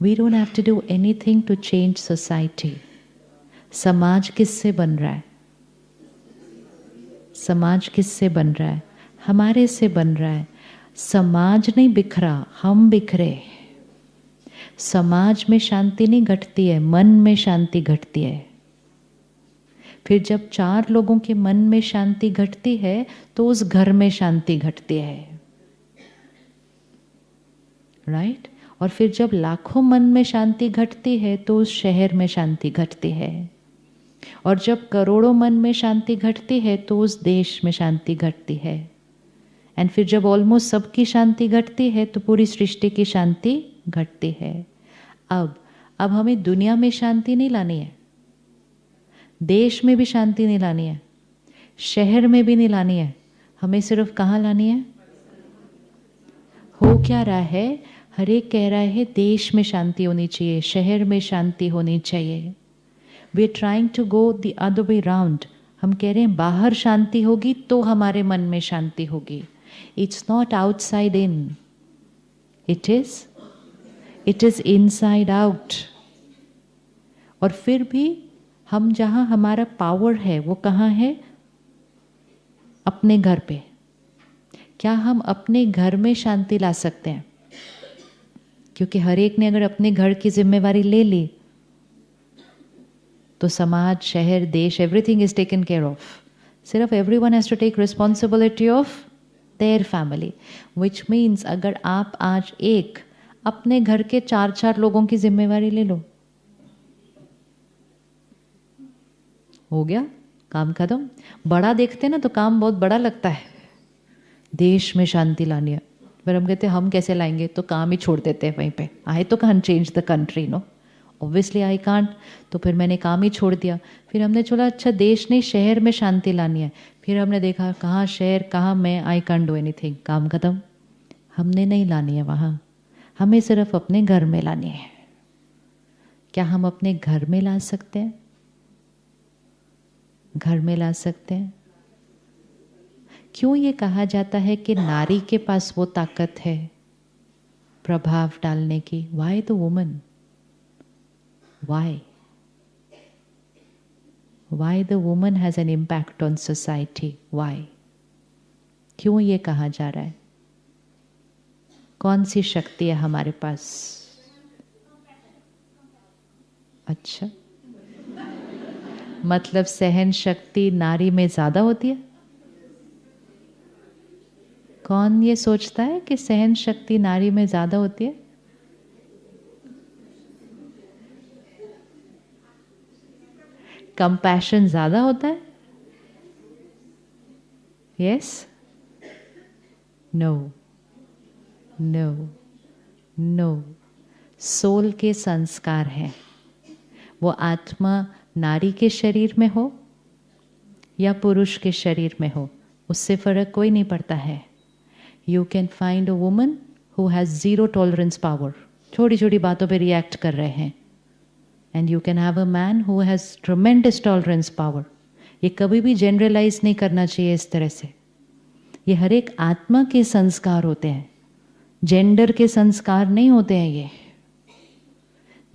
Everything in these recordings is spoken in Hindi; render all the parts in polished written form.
We don't have to do anything to change society. समाज किससे बन रहा है? समाज किससे बन रहा है? हमारे से बन रहा है. समाज नहीं बिखरा, हम बिखरे. समाज में शांति नहीं घटती है, मन में शांति घटती है. फिर जब 4 लोगों के मन में शांति घटती है तो उस घर में शांति घटती है. राइट? और फिर जब लाखों मन में शांति घटती है तो उस शहर में शांति घटती है. और जब करोड़ों मन में शांति घटती है तो उस देश में शांति घटती है. एंड फिर जब ऑलमोस्ट सबकी शांति घटती है तो पूरी सृष्टि की शांति घटती है. अब हमें दुनिया में शांति नहीं लानी है, देश में भी शांति नहीं लानी है, शहर में भी नहीं लानी है. हमें सिर्फ कहाँ लानी है? हो क्या रहा है? हर एक कह रहा है देश में शांति होनी चाहिए, शहर में शांति होनी चाहिए. We are trying to go the other way round. हम कह रहे हैं बाहर शांति होगी तो हमारे मन में शांति होगी. It's not outside in, it is inside out. और फिर भी हम जहाँ हमारा पावर है वो कहाँ है? अपने घर पे. क्या हम अपने घर में शांति ला सकते हैं? क्योंकि हर एक ने अगर अपने घर की जिम्मेवारी ले ली तो समाज, शहर, देश, everything is taken care of. सिर्फ everyone has to take responsibility of their family. Which means अगर आप आज एक अपने घर के 4 लोगों की जिम्मेवारी ले लो, हो गया काम खत्म. बड़ा देखते ना तो काम बहुत बड़ा लगता है. देश में शांति लानी है, फिर हम कहते हैं हम कैसे लाएंगे, तो काम ही छोड़ देते हैं वहीं पे. आई तो can change the country, no obviously I can't. तो फिर मैंने काम ही छोड़ दिया. फिर हमने चला अच्छा देश नहीं शहर में शांति लानी है. फिर हमने देखा कहाँ शहर, कहाँ मैं, आई कांट डू एनीथिंग. काम खत्म. हमने नहीं लानी है वहाँ, हमें सिर्फ अपने घर में लानी है. क्या हम अपने घर में ला सकते हैं? घर में ला सकते हैं. क्यों ये कहा जाता है कि नारी के पास वो ताकत है प्रभाव डालने की? Why the woman? Why the woman has an impact on society? Why? क्यों ये कहा जा रहा है? कौन सी शक्ति है हमारे पास? अच्छा, मतलब सहन शक्ति नारी में ज्यादा होती है? कौन ये सोचता है कि सहन शक्ति नारी में ज्यादा होती है? कंपैशन ज्यादा होता है? Yes? No, no, no. Soul के संस्कार हैं. वो आत्मा नारी के शरीर में हो या पुरुष के शरीर में हो, उससे फर्क कोई नहीं पड़ता है. You can find a woman who has 0 tolerance power, छोटी छोटी बातों पे रिएक्ट कर रहे हैं. And you can have a man who has tremendous tolerance power. ये कभी भी जनरलाइज नहीं करना चाहिए इस तरह से. ये हर एक आत्मा के संस्कार होते हैं, जेंडर के संस्कार नहीं होते हैं. ये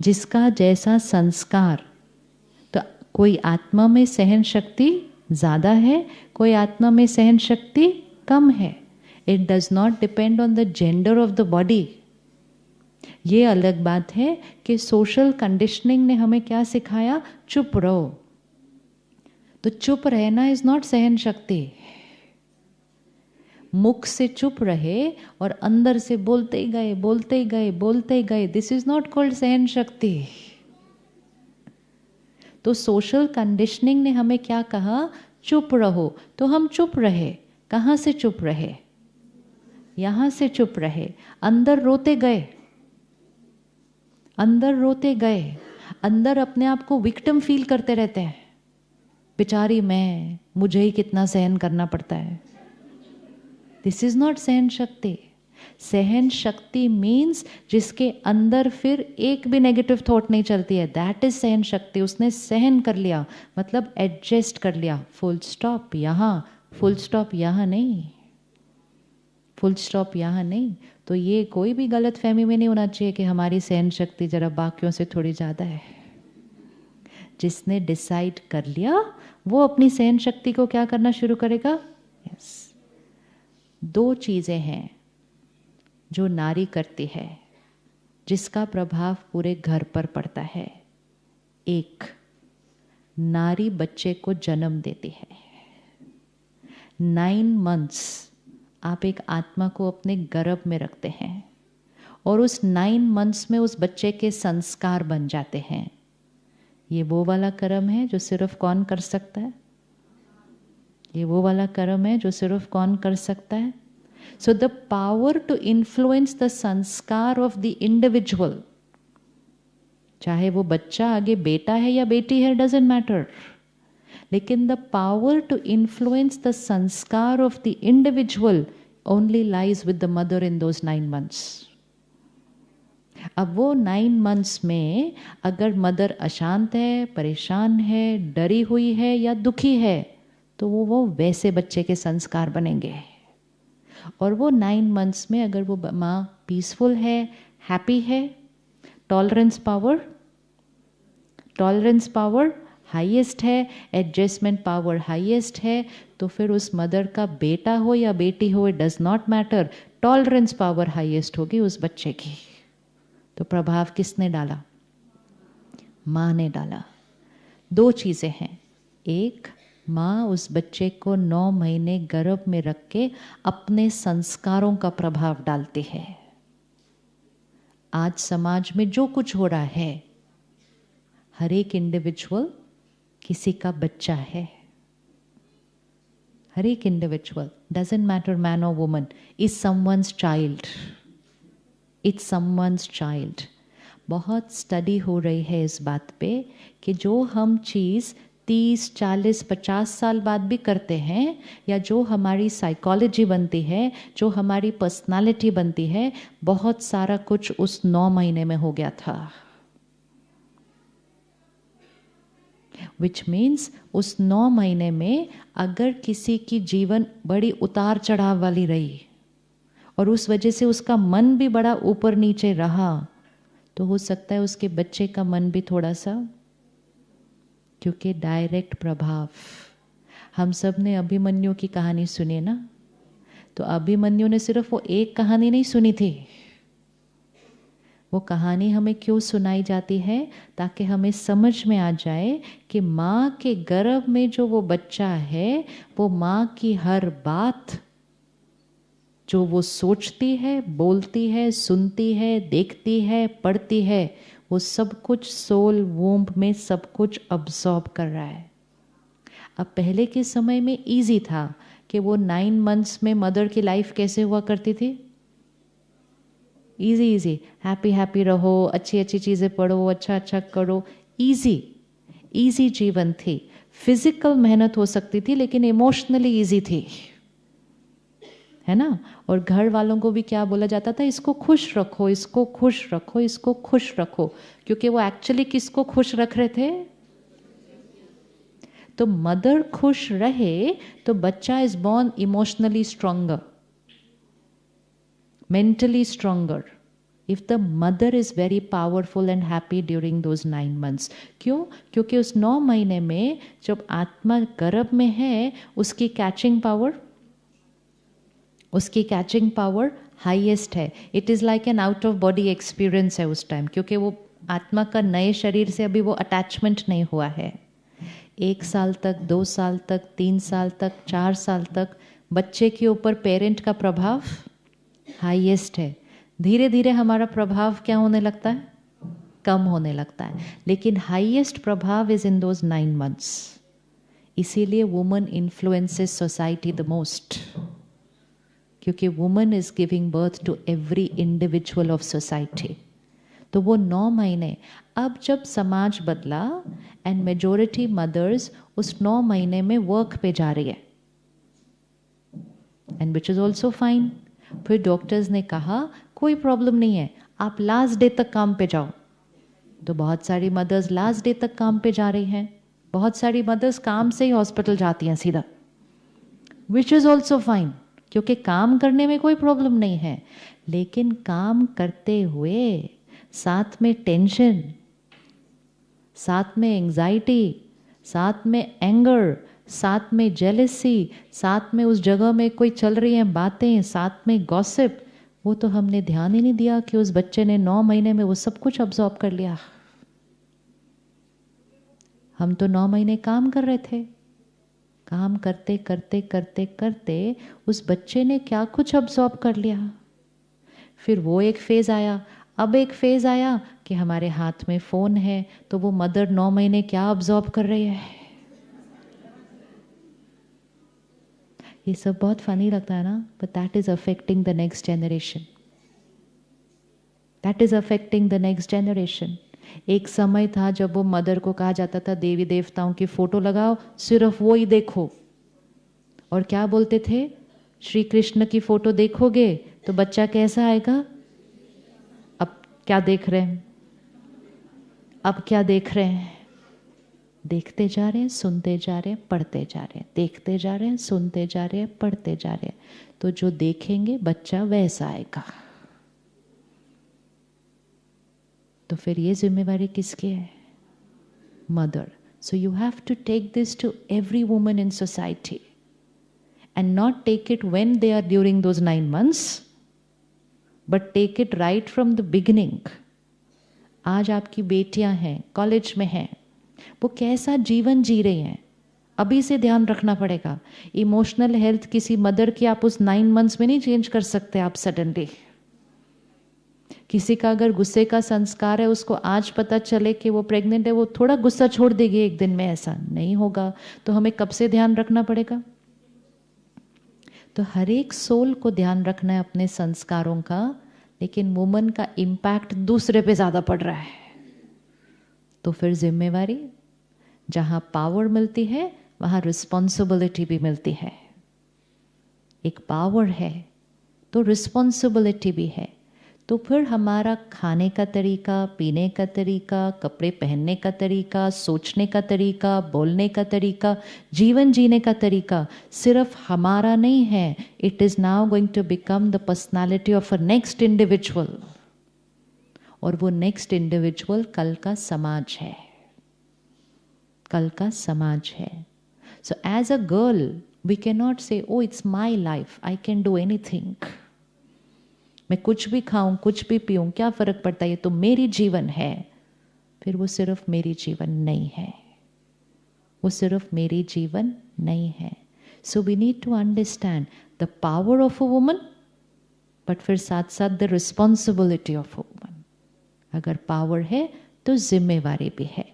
जिसका जैसा संस्कार, तो कोई आत्मा में सहन शक्ति ज्यादा है, कोई आत्मा में सहन शक्ति कम है. It does not depend on the gender of the body. ये अलग बात है कि सोशल कंडीशनिंग ने हमें क्या सिखाया? चुप रहो. तो चुप रहना इज नॉट सहन शक्ति. मुख से चुप रहे और अंदर से बोलते ही गए, बोलते ही गए, बोलते ही गए, दिस इज नॉट कॉल्ड सहन शक्ति. तो सोशल कंडीशनिंग ने हमें क्या कहा? चुप रहो. तो हम चुप रहे. कहाँ से चुप रहे? यहां से चुप रहे. अंदर रोते गए, अंदर रोते गए, अंदर अपने आप को विक्टिम फील करते रहते हैं. बेचारी मैं, मुझे ही कितना सहन करना पड़ता है. दिस इज नॉट सहन शक्ति. सहन शक्ति मीन्स जिसके अंदर फिर एक भी नेगेटिव थॉट नहीं चलती है, दैट इज सहन शक्ति. उसने सहन कर लिया, मतलब एडजस्ट कर लिया. Full stop. यहाँ फुल स्टॉप, यहाँ नहीं. फुल स्टॉप यहाँ नहीं। तो ये कोई भी गलत फहमी में नहीं होना चाहिए कि हमारी सहन शक्ति जरा बाकियों से थोड़ी ज़्यादा है। जिसने डिसाइड कर लिया वो अपनी सहन शक्ति को क्या करना शुरू करेगा। यस। दो चीज़ें हैं जो नारी करती है जिसका प्रभाव पूरे घर पर पड़ता है। एक, नारी बच्चे को जन्म देती है। 9 months आप एक आत्मा को अपने गर्भ में रखते हैं और उस 9 months में उस बच्चे के संस्कार बन जाते हैं। ये वो वाला कर्म है जो सिर्फ कौन कर सकता है। ये वो वाला कर्म है जो सिर्फ कौन कर सकता है। So the power to influence the संस्कार of the individual, चाहे वो बच्चा आगे बेटा है या बेटी है, doesn't matter, लेकिन the power to influence the संस्कार of the individual only lies with the mother in those 9 months. अब वो 9 months में अगर मदर अशांत है, परेशान है, डरी हुई है या दुखी है तो वो वैसे बच्चे के संस्कार बनेंगे। और वो 9 months में अगर वो माँ पीसफुल है, हैप्पी है, टॉलरेंस पावर हाईएस्ट है, एडजस्टमेंट पावर हाईएस्ट है, तो फिर उस मदर का बेटा हो या बेटी हो, it does not matter, tolerance power highest होगी उस बच्चे की। तो प्रभाव किसने डाला। माँ ने डाला। दो चीज़ें हैं। एक, माँ उस बच्चे को 9 महीने गर्भ में रख के अपने संस्कारों का प्रभाव डालती है। आज समाज में जो कुछ हो रहा है, हर एक इंडिविजुअल किसी का बच्चा है। हर एक इंडिविजुअल, डजंट मैटर मैन और woman, is someone's child. It's someone's child. बहुत स्टडी हो रही है इस बात पे कि जो हम चीज़ 30, 40, 50 साल बाद भी करते हैं, या जो हमारी साइकोलॉजी बनती है, जो हमारी पर्सनालिटी बनती है, बहुत सारा कुछ उस 9 महीने में हो गया था। विच मीन्स उस 9 महीने में अगर किसी की जीवन बड़ी उतार चढ़ाव वाली रही और उस वजह से उसका मन भी बड़ा ऊपर नीचे रहा, तो हो सकता है उसके बच्चे का मन भी थोड़ा सा, क्योंकि डायरेक्ट प्रभाव। हम सब ने अभिमन्यु की कहानी सुनी ना, तो अभिमन्यु ने सिर्फ वो एक कहानी नहीं सुनी थी। वो कहानी हमें क्यों सुनाई जाती है, ताकि हमें समझ में आ जाए कि माँ के गर्भ में जो वो बच्चा है, वो माँ की हर बात जो वो सोचती है, बोलती है, सुनती है, देखती है, पढ़ती है, वो सब कुछ सोल वोम्ब में सब कुछ अब्सॉर्ब कर रहा है। अब पहले के समय में इजी था कि वो 9 months में मदर की लाइफ कैसे हुआ करती थी। इजी, हैप्पी रहो, अच्छी चीज़ें पढ़ो, अच्छा करो, इजी जीवन थी। फिजिकल मेहनत हो सकती थी लेकिन इमोशनली इजी थी, है ना। और घर वालों को भी क्या बोला जाता था, इसको खुश रखो, इसको खुश रखो, इसको खुश रखो, क्योंकि वो एक्चुअली किसको खुश रख रहे थे। तो मदर खुश रहे तो बच्चा is born emotionally stronger, mentally stronger if the mother is very powerful and happy during those 9 months. क्यों? क्योंकि उस 9 महीने में जब आत्मा गर्भ में है, उसकी कैचिंग पावर हाईएस्ट है। It is like an out of body experience है उस टाइम, क्योंकि वो आत्मा का नए शरीर से अभी वो अटैचमेंट नहीं हुआ है। 1 साल तक, 2 साल तक, 3 साल तक, 4 साल तक बच्चे के ऊपर पेरेंट का प्रभाव हाईएस्ट है। धीरे धीरे हमारा प्रभाव क्या होने लगता है, कम होने लगता है, लेकिन हाईएस्ट प्रभाव इज इन दोज 9 months। इसीलिए woman influences society the most, क्योंकि woman is giving birth to every individual of society. तो वो 9 महीने, अब जब समाज बदला एंड मेजोरिटी मदर्स उस 9 महीने में वर्क पे जा रही है, and which is also fine. फिर डॉक्टर्स ने कहा कोई प्रॉब्लम नहीं है, आप लास्ट डे तक काम पे जाओ। तो बहुत सारी मदर्स लास्ट डे तक काम पे जा रही हैं, बहुत सारी मदर्स काम से ही हॉस्पिटल जाती हैं सीधा, विच इज ऑल्सो फाइन। क्योंकि काम करने में कोई प्रॉब्लम नहीं है, लेकिन काम करते हुए साथ में टेंशन, साथ में एंजाइटी, साथ में एंगर, साथ में जेलसी, साथ में उस जगह में कोई चल रही हैं बातें, साथ में गॉसिप, वो तो हमने ध्यान ही नहीं दिया कि उस बच्चे ने 9 महीने में वो सब कुछ अब्सॉर्ब कर लिया। हम तो 9 महीने काम कर रहे थे, काम करते करते करते करते उस बच्चे ने क्या कुछ अब्सॉर्ब कर लिया। फिर वो एक फेज आया, अब एक फेज आया कि हमारे हाथ में फोन है, तो वो मदर 9 महीने क्या अब्सॉर्ब कर रही है। ये सब बहुत फनी लगता है ना, but that is affecting the next generation, that is affecting the next generation. एक समय था जब वो मदर को कहा जाता था देवी देवताओं की फोटो लगाओ, सिर्फ वो ही देखो, और क्या बोलते थे, श्री कृष्ण की फोटो देखोगे तो बच्चा कैसा आएगा। अब क्या देख रहे हैं, अब क्या देख रहे हैं, देखते जा रहे हैं, सुनते जा रहे हैं, पढ़ते जा रहे हैं, देखते जा रहे हैं, सुनते जा रहे हैं, पढ़ते जा रहे हैं, तो जो देखेंगे बच्चा वैसा आएगा। तो फिर ये जिम्मेवारी किसकी है, mother. So you have to take this to every woman in society and not take it when they are during those 9 months, but take it right from the beginning. आज आपकी बेटियां हैं, कॉलेज में हैं, वो कैसा जीवन जी रही हैं, अभी से ध्यान रखना पड़ेगा। इमोशनल हेल्थ किसी मदर की आप उस 9 months में नहीं चेंज कर सकते आप सडनली। किसी का अगर गुस्से का संस्कार है, उसको आज पता चले कि वो प्रेग्नेंट है, वो थोड़ा गुस्सा छोड़ देगी एक दिन में, ऐसा नहीं होगा। तो हमें कब से ध्यान रखना पड़ेगा। तो हर एक सोल को ध्यान रखना है अपने संस्कारों का, लेकिन वुमन का इम्पैक्ट दूसरे पे ज्यादा पड़ रहा है। तो फिर जिम्मेवारी, जहां पावर मिलती है वहां रिस्पॉन्सिबिलिटी भी मिलती है। एक पावर है तो रिस्पॉन्सिबिलिटी भी है। तो फिर हमारा खाने का तरीका, पीने का तरीका, कपड़े पहनने का तरीका, सोचने का तरीका, बोलने का तरीका, जीवन जीने का तरीका सिर्फ हमारा नहीं है। It is now going to become the personality of a next individual, और वो नेक्स्ट इंडिविजुअल कल का समाज है, कल का समाज है। So as a girl we can not say oh it's my life, I can do anything, मैं कुछ भी खाऊं, कुछ भी पीऊं, क्या फर्क पड़ता है, ये तो मेरी जीवन है। फिर वो सिर्फ मेरी जीवन नहीं है, वो सिर्फ मेरी जीवन नहीं है। So we need to understand the power of a woman, but फिर साथ साथ the responsibility of a woman. अगर पावर है तो जिम्मेवारी भी है।